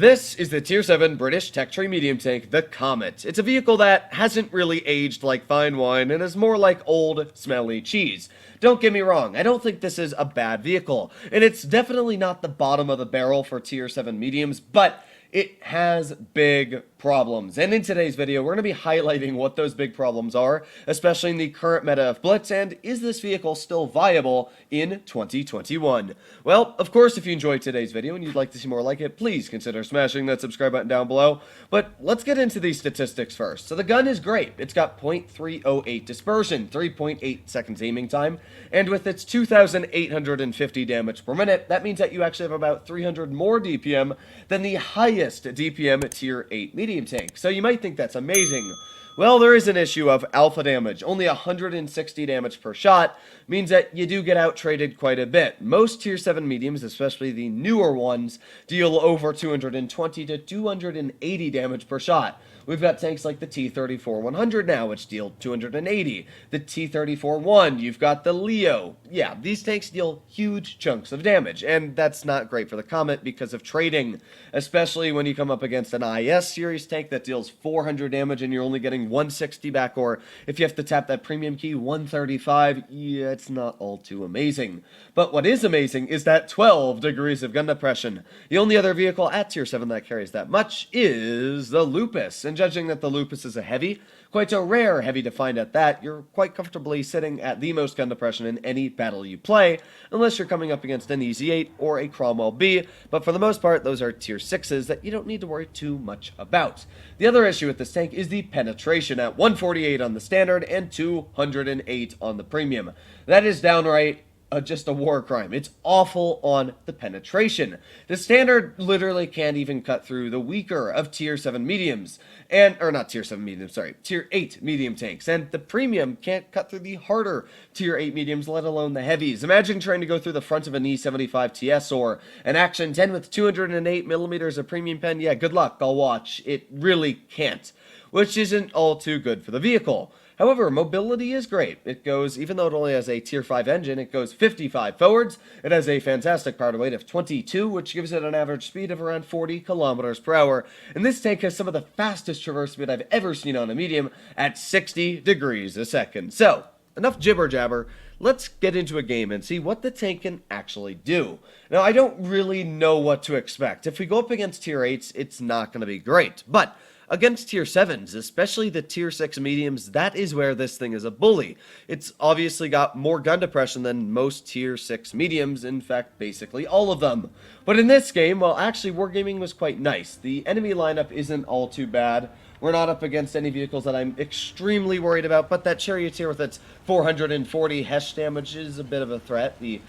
This is the Tier 7 British tech tree medium tank, the Comet. It's a vehicle that hasn't really aged like fine wine and is more like old, smelly cheese. Don't get me wrong, I don't think this is a bad vehicle, and it's definitely not the bottom of the barrel for Tier 7 mediums, but it has big problems. And in today's video, we're going to be highlighting what those big problems are, especially in the current meta of Blitz, and is this vehicle still viable in 2021? Well, of course, if you enjoyed today's video and you'd like to see more like it, please consider smashing that subscribe button down below. But let's get into these statistics first. So the gun is great. It's got 0.308 dispersion, 3.8 seconds aiming time, and with its 2,850 damage per minute, that means that you actually have about 300 more DPM than the highest DPM Tier 8 medium tank. So you might think that's amazing. Well, there is an issue of alpha damage. Only 160 damage per shot means that you do get out-traded quite a bit. Most Tier 7 mediums, especially the newer ones, deal over 220 to 280 damage per shot. We've got tanks like the T-34-100 now, which deal 280. The T-34-1, you've got the Leo. Yeah, these tanks deal huge chunks of damage, and that's not great for the Comet because of trading, especially when you come up against an IS series tank that deals 400 damage and you're only getting 160 back, or if you have to tap that premium key, 135. Yeah, it's not all too amazing. But what is amazing is that 12 degrees of gun depression. The only other vehicle at Tier 7 that carries that much is the Lupus. And judging that the Lupus is a heavy, quite a rare heavy to find at that, you're quite comfortably sitting at the most gun depression in any battle you play, unless you're coming up against an Easy 8 or a Cromwell B, but for the most part, those are Tier 6s that you don't need to worry too much about. The other issue with this tank is the penetration at 148 on the standard and 208 on the premium. That is downright just a war crime. It's awful on the penetration. The standard literally can't even cut through the weaker of Tier 7 mediums, or not Tier 7 mediums, sorry, Tier 8 medium tanks, and the premium can't cut through the harder Tier 8 mediums, let alone the heavies. Imagine trying to go through the front of an E75 TS or an Action 10 with 208 millimeters of premium pen. Yeah, good luck, I'll watch. It really can't, which isn't all too good for the vehicle. However, mobility is great. It goes, even though it only has a Tier 5 engine, it goes 55 forwards. It has a fantastic power to weight of 22, which gives it an average speed of around 40 kilometers per hour. And this tank has some of the fastest traverse speed I've ever seen on a medium at 60 degrees a second. So, enough jibber jabber. Let's get into a game and see what the tank can actually do. Now, I don't really know what to expect. If we go up against Tier 8s, it's not going to be great. But against Tier 7s, especially the Tier 6 mediums, that is where this thing is a bully. It's obviously got more gun depression than most Tier 6 mediums, in fact, basically all of them. But in this game, well, actually, wargaming was quite nice. The enemy lineup isn't all too bad. We're not up against any vehicles that I'm extremely worried about, but that Charioteer with its 440 Hesh damage is a bit of a threat. The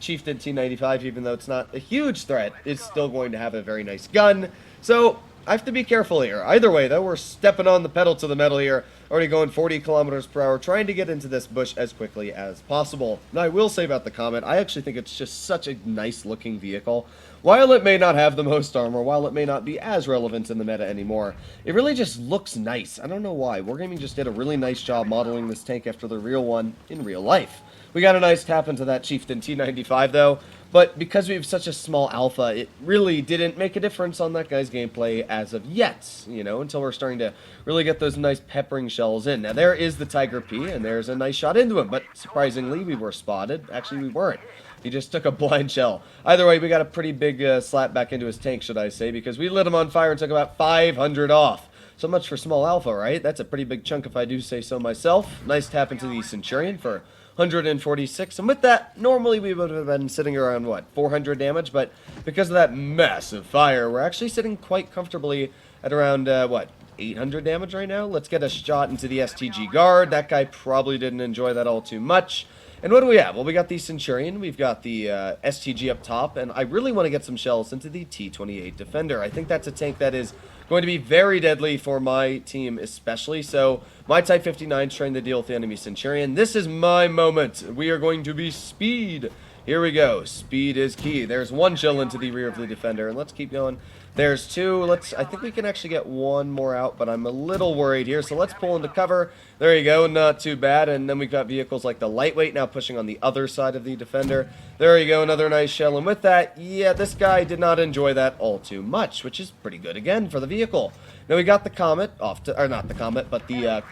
Chieftain T95, even though it's not a huge threat, is still going to have a very nice gun. So I have to be careful here. Either way, though, we're stepping on the pedal to the metal here, already going 40 kilometers per hour, trying to get into this bush as quickly as possible. Now, I will say about the Comet, I actually think it's just such a nice-looking vehicle. While it may not have the most armor, while it may not be as relevant in the meta anymore, it really just looks nice. I don't know why. Wargaming just did a really nice job modeling this tank after the real one in real life. We got a nice tap into that Chieftain T95, though, but because we have such a small alpha, it really didn't make a difference on that guy's gameplay as of yet, you know, until we're starting to really get those nice peppering shells in. Now, there is the Tiger P, and there's a nice shot into him, but surprisingly, we were spotted. Actually, we weren't. He just took a blind shell. Either way, we got a pretty big slap back into his tank, should I say, because we lit him on fire and took about 500 off. So much for small alpha, right? That's a pretty big chunk if I do say so myself. Nice tap into the Centurion for 146, and with that, normally we would have been sitting around, what, 400 damage, but because of that massive fire, we're actually sitting quite comfortably at around, what, 800 damage right now? Let's get a shot into the STG guard. That guy probably didn't enjoy that all too much. And what do we have? Well, we got the Centurion, we've got the STG up top, and I really want to get some shells into the T28 Defender. I think that's a tank that is going to be very deadly for my team especially, so my Type 59 is trying to deal with the enemy Centurion. This is my moment. We are going to be speed Here we go. Speed is key. There's one shell into the rear of the defender, and let's keep going. There's two. I think we can actually get one more out, but I'm a little worried here, so let's pull into cover. There you go, not too bad. And then we've got vehicles like the lightweight now pushing on the other side of the defender. There you go, another nice shell. And with that, yeah, this guy did not enjoy that all too much, which is pretty good again for the vehicle. Now we got the Comet off to, or not the Comet, but the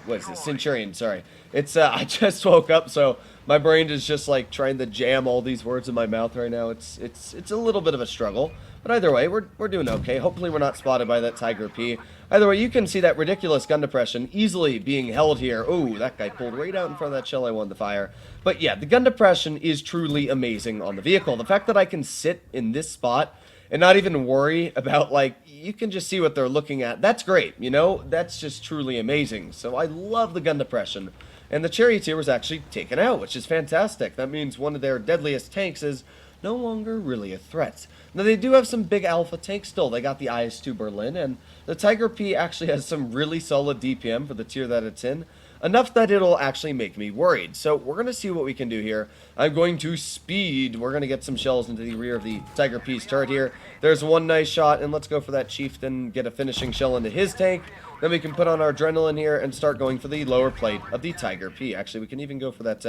what is this? Centurion, sorry. It's I just woke up, so my brain is just like trying to jam all these words in my mouth right now. It's a little bit of a struggle. But either way, we're doing okay. Hopefully we're not spotted by that Tiger P. Either way, you can see that ridiculous gun depression easily being held here. Ooh, that guy pulled right out in front of that shell I wanted to fire. But yeah, the gun depression is truly amazing on the vehicle. The fact that I can sit in this spot and not even worry about, like, you can just see what they're looking at. That's great, you know? That's just truly amazing. So I love the gun depression. And the Charioteer was actually taken out, which is fantastic. That means one of their deadliest tanks is no longer really a threat. Now, they do have some big alpha tanks still. They got the IS-2 Berlin, and the Tiger P actually has some really solid DPM for the tier that it's in. Enough that it'll actually make me worried. So we're going to see what we can do here. I'm going to speed. We're going to get some shells into the rear of the Tiger P's turret here. There's one nice shot, and let's go for that Chieftain, get a finishing shell into his tank. Then we can put on our adrenaline here and start going for the lower plate of the Tiger P. Actually, we can even go for that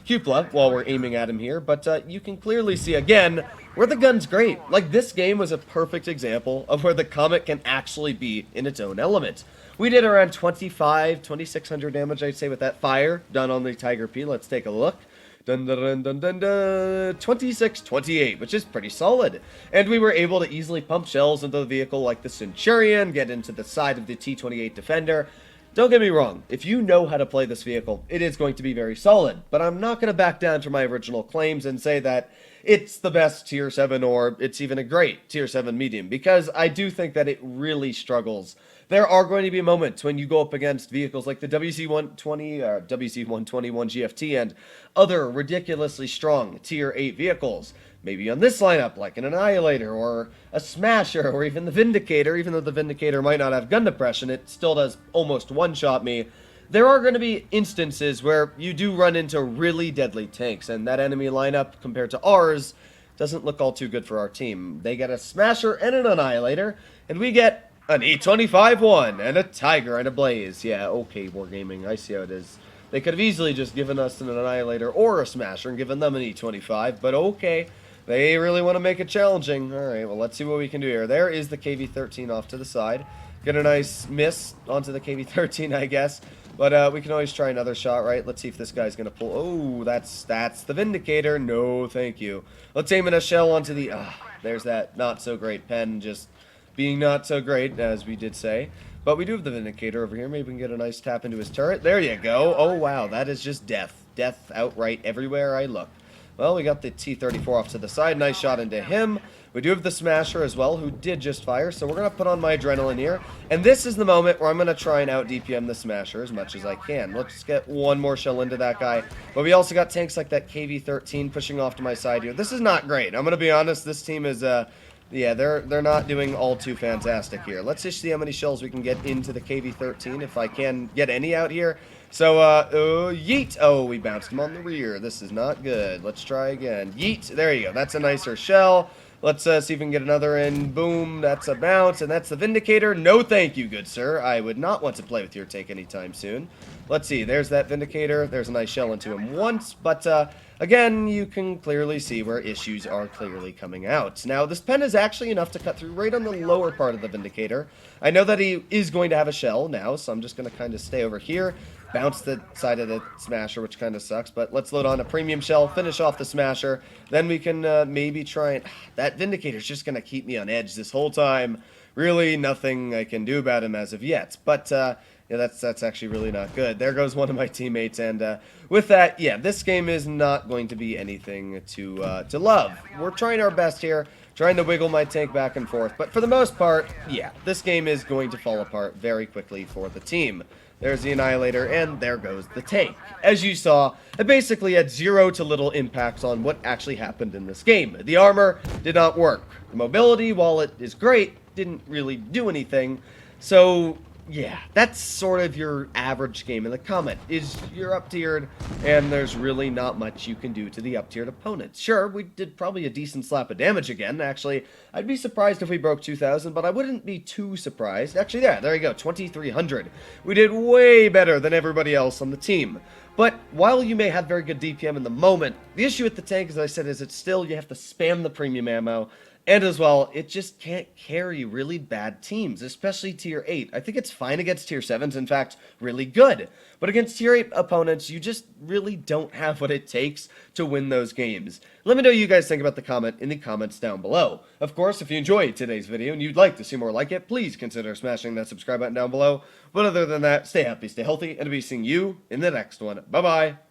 Cupla while we're aiming at him here. But you can clearly see, again, where the gun's great. Like, this game was a perfect example of where the Comet can actually be in its own element. We did around 2,600 damage, I'd say, with that fire done on the Tiger P. Let's take a look. Dun, dun, dun, dun, dun, dun. 2628, which is pretty solid. And we were able to easily pump shells into the vehicle like the Centurion, get into the side of the T-28 Defender. Don't get me wrong, if you know how to play this vehicle, it is going to be very solid. But I'm not going to back down from my original claims and say that it's the best tier 7 or it's even a great tier 7 medium, because I do think that it really struggles. There are going to be moments when you go up against vehicles like the WC-120 or WC-121 GFT and other ridiculously strong tier 8 vehicles. Maybe on this lineup, like an Annihilator or a Smasher or even the Vindicator. Even though the Vindicator might not have gun depression, it still does almost one-shot me. There are going to be instances where you do run into really deadly tanks, and that enemy lineup compared to ours doesn't look all too good for our team. They get a Smasher and an Annihilator, and we get an E25-1 and a Tiger and a Blaze. Yeah, okay, Wargaming, I see how it is. They could have easily just given us an Annihilator or a Smasher and given them an E25, but okay. They really want to make it challenging. Alright, well, let's see what we can do here. There is the KV-13 off to the side. Get a nice miss onto the KV-13, I guess. But we can always try another shot, right? Let's see if this guy's going to pull. Oh, that's the Vindicator. No, thank you. Let's aim in a shell onto the... there's that not-so-great pen just being not so great, as we did say. But we do have the Vindicator over here. Maybe we can get a nice tap into his turret. There you go. Oh, wow. That is just death. Death outright everywhere I look. Well, we got the T-34 off to the side. Nice shot into him. We do have the Smasher as well, who did just fire. So we're going to put on my adrenaline here. And this is the moment where I'm going to try and out-DPM the Smasher as much as I can. Let's get one more shell into that guy. But we also got tanks like that KV-13 pushing off to my side here. This is not great. I'm going to be honest. This team is... yeah, they're not doing all too fantastic here. Let's just see how many shells we can get into the KV-13, if I can get any out here. So, yeet! Oh, we bounced him on the rear. This is not good. Let's try again. Yeet! There you go. That's a nicer shell. Let's see if we can get another in. Boom. That's a bounce, and that's the Vindicator. No thank you, good sir. I would not want to play with your tank anytime soon. Let's see. There's that Vindicator. There's a nice shell into him once, but, again, you can clearly see where issues are clearly coming out. Now, this pen is actually enough to cut through right on the lower part of the Vindicator. I know that he is going to have a shell now, so I'm just going to kind of stay over here, bounce the side of the Smasher, which kind of sucks, but let's load on a premium shell, finish off the Smasher, then we can maybe try and... That Vindicator's just going to keep me on edge this whole time. Really, nothing I can do about him as of yet, but... yeah, that's actually really not good. There goes one of my teammates, and with that, yeah, this game is not going to be anything to love. We're trying our best here, trying to wiggle my tank back and forth, but for the most part, yeah, this game is going to fall apart very quickly for the team. There's the Annihilator, and there goes the tank. As you saw, it basically had zero to little impact on what actually happened in this game. The armor did not work. The mobility, while it is great, didn't really do anything. So... Yeah, that's sort of your average game in the Comet, is you're up-tiered, and there's really not much you can do to the up-tiered opponents. Sure, we did probably a decent slap of damage again, actually. I'd be surprised if we broke 2,000, but I wouldn't be too surprised. Actually, yeah, there you go, 2,300. We did way better than everybody else on the team. But while you may have very good DPM in the moment, the issue with the tank, as I said, is it's still, you have to spam the premium ammo. And as well, it just can't carry really bad teams, especially tier 8. I think it's fine against tier 7s, in fact, really good. But against tier 8 opponents, you just really don't have what it takes to win those games. Let me know what you guys think about the Comet in the comments down below. Of course, if you enjoyed today's video and you'd like to see more like it, please consider smashing that subscribe button down below. But other than that, stay happy, stay healthy, and I'll be seeing you in the next one. Bye-bye!